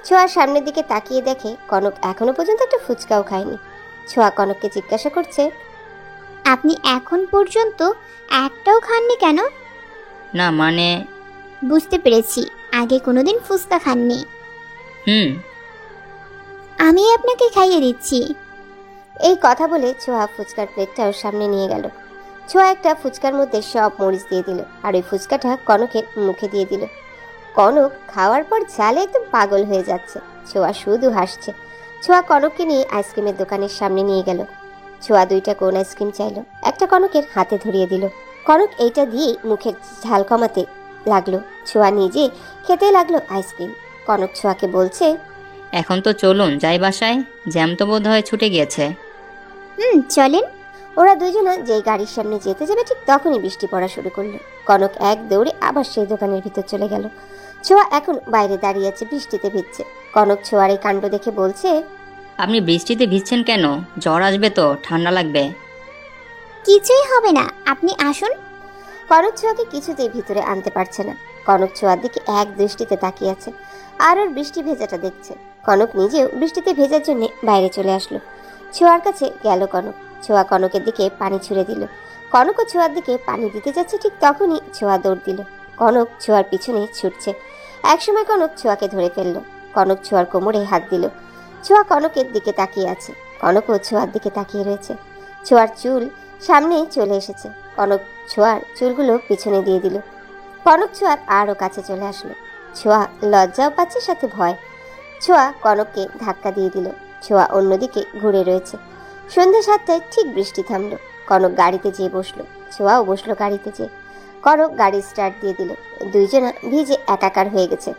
ছোঁয়ার সামনের দিকে তাকিয়ে দেখে কনক এখনো পর্যন্ত একটা ফুচকাও খায়নি। ছোঁয়া কনককে জিজ্ঞাসা করছে, আপনি এখন পর্যন্ত একটাও খাননি কেন? না মানে, বুঝতে পেরেছি, আগে কোনোদিন ফুচকা খাননি। আমি আপনাকে খাইয়ে দিচ্ছি। এই কথা বলে ছোঁয়া ফুচকার প্লেটটা ওর সামনে নিয়ে গেল। ছোঁয়া একটা ফুচকার মধ্যে সব মরিচ দিয়ে দিল আর ওই ফুচকাটা কনকের মুখে দিয়ে দিল। কনক খাওয়ার পর ঝালে একদম পাগল হয়ে যাচ্ছে। ছোঁয়া শুধু হাসছে। ছোঁয়া কনককে নিয়ে আইসক্রিমের দোকানের সামনে নিয়ে গেল। ছোঁয়া 2টা কোন আইসক্রিম চাইলো, একটা কনকের হাতে ধরিয়ে দিল। কনক এইটা দিয়ে মুখের ঝাল কমাতে লাগলো। ছোঁয়া নিজে খেতে লাগলো আইসক্রিম। কনক ছোঁয়াকে বলছে, এখন তো চলুন যাই বাসায়, জ্যাম তো বোধ হয় ছুটে গিয়েছে। চলেন। ওরা দুজনা যেই গাড়ির সামনে যেতে যাবে ঠিক তখনই বৃষ্টি পড়া শুরু করলো। কনক এক দৌড়ে আবার সেই দোকানের ভিতর চলে গেল। ছোঁয়া এখন বাইরে দাঁড়িয়ে আছে, বৃষ্টিতে ভিজছে। কনক ছোঁয়ার এই কাণ্ড দেখে বলছে, আপনি বৃষ্টিতে ভিজছেন কেন? জ্বর আসবে তো, ঠান্ডা লাগবে। কিছুই হবে না, আপনি আসুন। কনক ছোঁয়াকে কিছুতেই ভিতরে আনতে পারছে না। কনক ছোঁয়ার দিকে এক দৃষ্টিতে তাকিয়ে আছে আর ওর বৃষ্টি ভেজাটা দেখছে। কনক নিজেও বৃষ্টিতে ভেজার জন্য বাইরে চলে আসলো। ছোঁয়ার কাছে গেল কনক। ছোঁয়া কনকের দিকে পানি ছুঁড়ে দিল। কনকও ছোঁয়ার দিকে পানি দিতে যাচ্ছে, ঠিক তখনই ছোঁয়া দৌড় দিল। কনক ছোঁয়ার পিছনে ছুটছে। একসময় কনক ছোঁয়াকে ধরে ফেললো। কনক ছোঁয়ার কোমরে হাত দিল। ছোঁয়া কনকের দিকে তাকিয়ে আছে। কনকও ছোঁয়ার দিকে তাকিয়ে রয়েছে। ছোঁয়ার চুল সামনে চলে এসেছে। কনক ছোঁয়ার চুলগুলো পিছনে দিয়ে দিল। কনক ছোঁয়ার আরও কাছে চলে আসলো। ছোঁয়া লজ্জাও পাচ্ছে, সাথে ভয়। ছোঁয়া কনককে ধাক্কা দিয়ে দিল। ছোঁয়া অন্যদিকে ঘুরে রয়েছে। সন্ধ্যা 7টায় ঠিক বৃষ্টি থামলো। কনক গাড়িতে যেয়ে বসলো। ছোঁয়াও বসলো গাড়িতে যেয়ে। কনক গাড়ি স্টার্ট দিয়ে দিল। দুইজনা ভিজে একাকার হয়ে গেছে।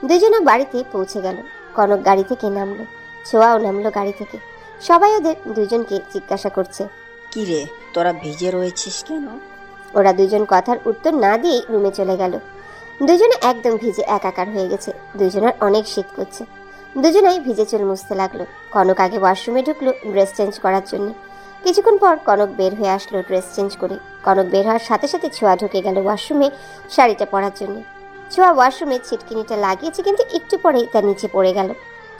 দুইজনা বাড়িতে পৌঁছে গেল। কনক গাড়ি থেকে নামলো। ছোঁয়াও নামলো গাড়ি থেকে। সবাই ওদের দুইজনকে জিজ্ঞাসা করছে, কি রে, তোরা ভিজে রয়েছিস কেন? ওরা দুইজন কথার উত্তর না দিয়ে রুমে চলে গেল। দুইজনে একদম ভিজে একাকার হয়ে গেছে। দুইজনের অনেক শীত করছে। দুজনেই ভিজে চুল মুছতে লাগলো। কনক আগে ওয়াশরুমে ঢুকলো ড্রেস চেঞ্জ করার জন্য। কিছুক্ষণ পর কনক বের হয়ে আসলো ড্রেস চেঞ্জ করে। কনক বের হওয়ার সাথে সাথে ছোঁয়া ঢুকে গেল ওয়াশরুমে শাড়িটা পরার জন্য। ছোঁয়া ওয়াশরুমে ছিটকিনিটা লাগিয়েছে, কিন্তু একটু পরেই তার নিচে পড়ে গেল।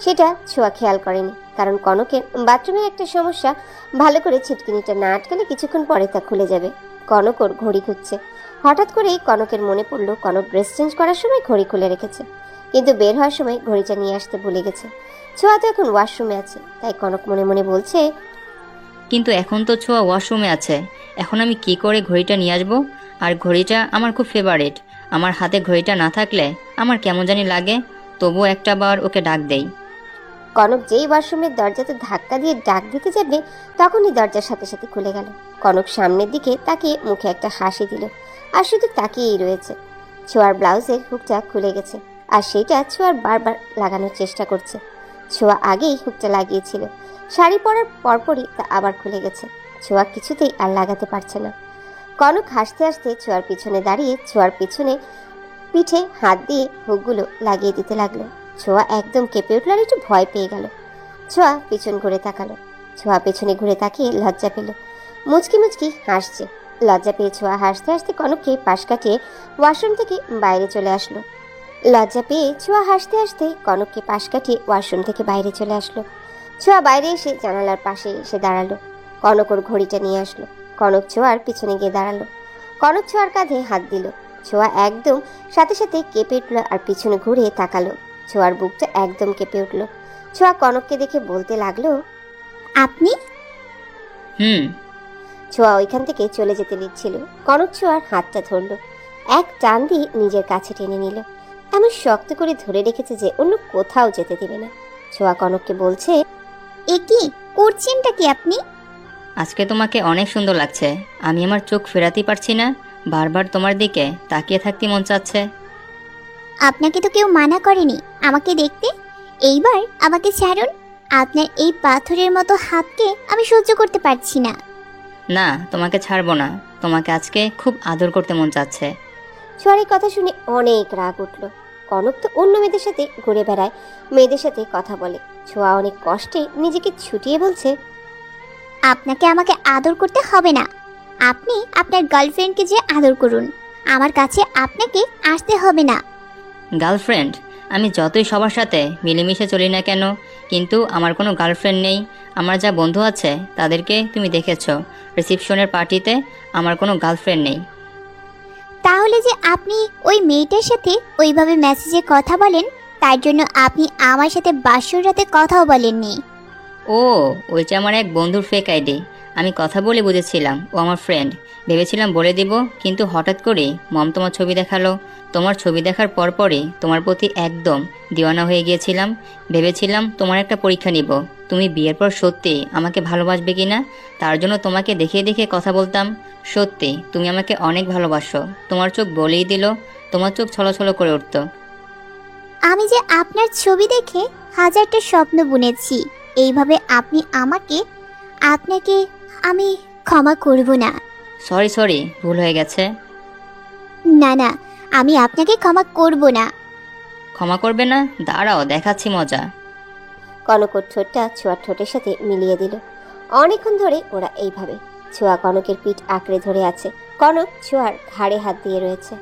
সেটা ছোঁয়া খেয়াল করেনি, কারণ কনকের বাথরুমের একটা সমস্যা, ভালো করে ছিটকিনিটা না আটকালে কিছুক্ষণ পরে তা খুলে যাবে। কনক ওর ঘড়ি খুঁজছে। হঠাৎ করেই কনকের মনে পড়লো কনক ড্রেস চেঞ্জ করার সময় ঘড়ি খুলে রেখেছে, কিন্তু বের হওয়ার সময় ঘড়িটা নিয়ে আসতে ভুলে গেছে। ছোঁয়া তো এখন ওয়াশরুমে আছে, তাই কনক মনে মনে বলছে, কিন্তু এখন তো ছোঁয়া ওয়াশরুমে আছে, এখন আমি কি করে ঘড়িটা নিয়ে আসবো? আর ঘড়িটা আমার খুব ফেভারিট। আমার হাতে ঘড়িটা না থাকলে আমার কেমন জানি লাগে, তবুও একটা বার ওকে ডাক দেই। কনক যেই ওয়াশরুমের দরজাতে ধাক্কা দিয়ে ডাক দিতে যাবে, তখনই দরজার সাথে সাথে খুলে গেল। কনক সামনের দিকে তাকিয়ে মুখে একটা হাসি দিল, আর শুধু তাকিয়েই রয়েছে। ছোঁয়ার ব্লাউজের হুকটা খুলে গেছে, আর সেটা ছোঁয়ার বারবার লাগানোর চেষ্টা করছে। ছোঁয়া আগেই হুকটা লাগিয়েছিল, শাড়ি পরার পরপরই তা আবার খুলে গেছে। ছোঁয়া কিছুতেই আর লাগাতে পারছে না। কনক হাসতে হাসতে ছোঁয়ার পিছনে দাঁড়িয়ে ছোঁয়ার পিছনে পিঠে হাত দিয়ে হুকগুলো লাগিয়ে দিতে লাগলো। ছোঁয়া একদম কেঁপে উঠল আর একটু ভয় পেয়ে গেল। ছোঁয়া পিছন ঘুরে তাকালো। ছোঁয়া পেছনে ঘুরে তাকিয়ে লজ্জা পেল, মুচকি মুচকি হাসছে। লজ্জা পেয়ে ছোঁয়া হাসতে হাসতে কনককে পাশ কাটিয়ে ওয়াশরুম থেকে বাইরে চলে আসলো। লজ্জা পেয়ে ছোঁয়া হাসতে হাসতে কনককে পাশ কাটিয়ে ওয়াশরুম থেকে বাইরে চলে আসলো। ছোঁয়া বাইরে এসে জানালার পাশে এসে দাঁড়ালো। কনক ওর ঘড়িটা নিয়ে আসলো। কনক ছোঁয়ার পিছনে গিয়ে দাঁড়ালো। কনক ছোঁয়ার কাঁধে হাত দিল। ছোঁয়া একদম সাথে সাথে কেঁপে উঠল আর পিছনে ঘুরে তাকালো। ছোঁয়ার বুকটা একদম কেঁপে উঠল। ছোঁয়া কনককে দেখে বলতে লাগলো, আপনি? ছোঁয়া ওইখান থেকে চলে যেতে নিচ্ছিল। কনক ছোঁয়ার হাতটা ধরলো, এক টান দিয়ে নিজের কাছে টেনে নিল। এমন শক্ত করে ধরে রেখেছে যে অন্য কোথাও যেতে দিবে না। ছোঁয়া কনককে বলছে, এ কি করছেনটা কি আপনি? আজকে তোমাকে অনেক সুন্দর লাগছে। আমি আমার চোখ ফেরাতেই পারছি না, বারবার তোমার দিকে তাকিয়ে থাকতে মন চাচ্ছে। আপনাকে তো কেউ মানা করেনি আমাকে দেখতে। এইবার আমাকে ছাড়ুন। আপনার এই পাথরের মতো হাতকে আমি সহ্য করতে পারছি না। না, তোমাকে ছাড়বো না। তোমাকে আজকে খুব আদর করতে মন চাচ্ছে। ছোঁয়ার কথা শুনে অনেক রাগ উঠল। কনক তো অন্য মেয়েদের সাথে ঘুরে বেড়ায়, মেয়েদের সাথে কথা বলে। ছোঁয়া অনেক কষ্টে নিজেকে ছুটিয়ে বলছে, আপনাকে আমাকে আদর করতে হবে না। আপনি আপনার গার্লফ্রেন্ডকে যে আদর করুন, আমার কাছে আপনাকে আসতে হবে না। গার্লফ্রেন্ড? আমি যতই সবার সাথে মিলেমিশে চলি না কেন, কিন্তু আমার কোনো গার্লফ্রেন্ড নেই। আমার যা বন্ধু আছে তাদেরকে তুমি দেখেছো, রিসেপশনের পার্টিতে আমার কোনো গার্লফ্রেন্ড নেই। তাহলে যে আপনি ওই মেয়েটার সাথে ওইভাবে মেসেজে কথা বলেন, তার জন্য আপনি আমার সাথে বাসর রাতে কথাও বলেননি। ও, ওইটা আমার এক বন্ধুর ফেক আইডি। আমি কথা বলে বুঝেছিলাম ও আমার ফ্রেন্ড, ভেবেছিলাম বলে দিব, কিন্তু হঠাৎ করে মম তোমার ছবি দেখালো। তোমার ছবি দেখার পরপরই তোমার প্রতি একদম দিওয়ানা হয়ে গিয়েছিলাম। ভেবেছিলাম তোমার একটা পরীক্ষা নিব, তুমি বিয়ের পর সত্যি আমাকে ভালোবাসবে কিনা, তার জন্য তোমাকে দেখে দেখে কথা বলতাম। সত্যি তুমি আমাকে অনেক ভালোবাসো। তোমার চোখ বলেই দিল, তোমার চোখ ছলছল করে উঠত। আমি যে আপনার ছবি দেখে হাজারটা স্বপ্ন বুনেছি। এইভাবে আপনি আপনাকে আমি ক্ষমা করব না। সরি, ভুল হয়ে গেছে। না না, আমি আপনাকে ক্ষমা করব না। ক্ষমা করবে না? দাঁড়াও, দেখাচ্ছি মজা। কনক ওর ঠোঁটটা ছোঁয়ার ঠোঁটের সাথে মিলিয়ে দিল। অনেকক্ষণ ধরে ওরা এইভাবে। ছোঁয়া কনকের পিঠ আঁকড়ে ধরে আছে, কনক ছোঁয়ার ঘাড়ে হাত দিয়ে রয়েছে।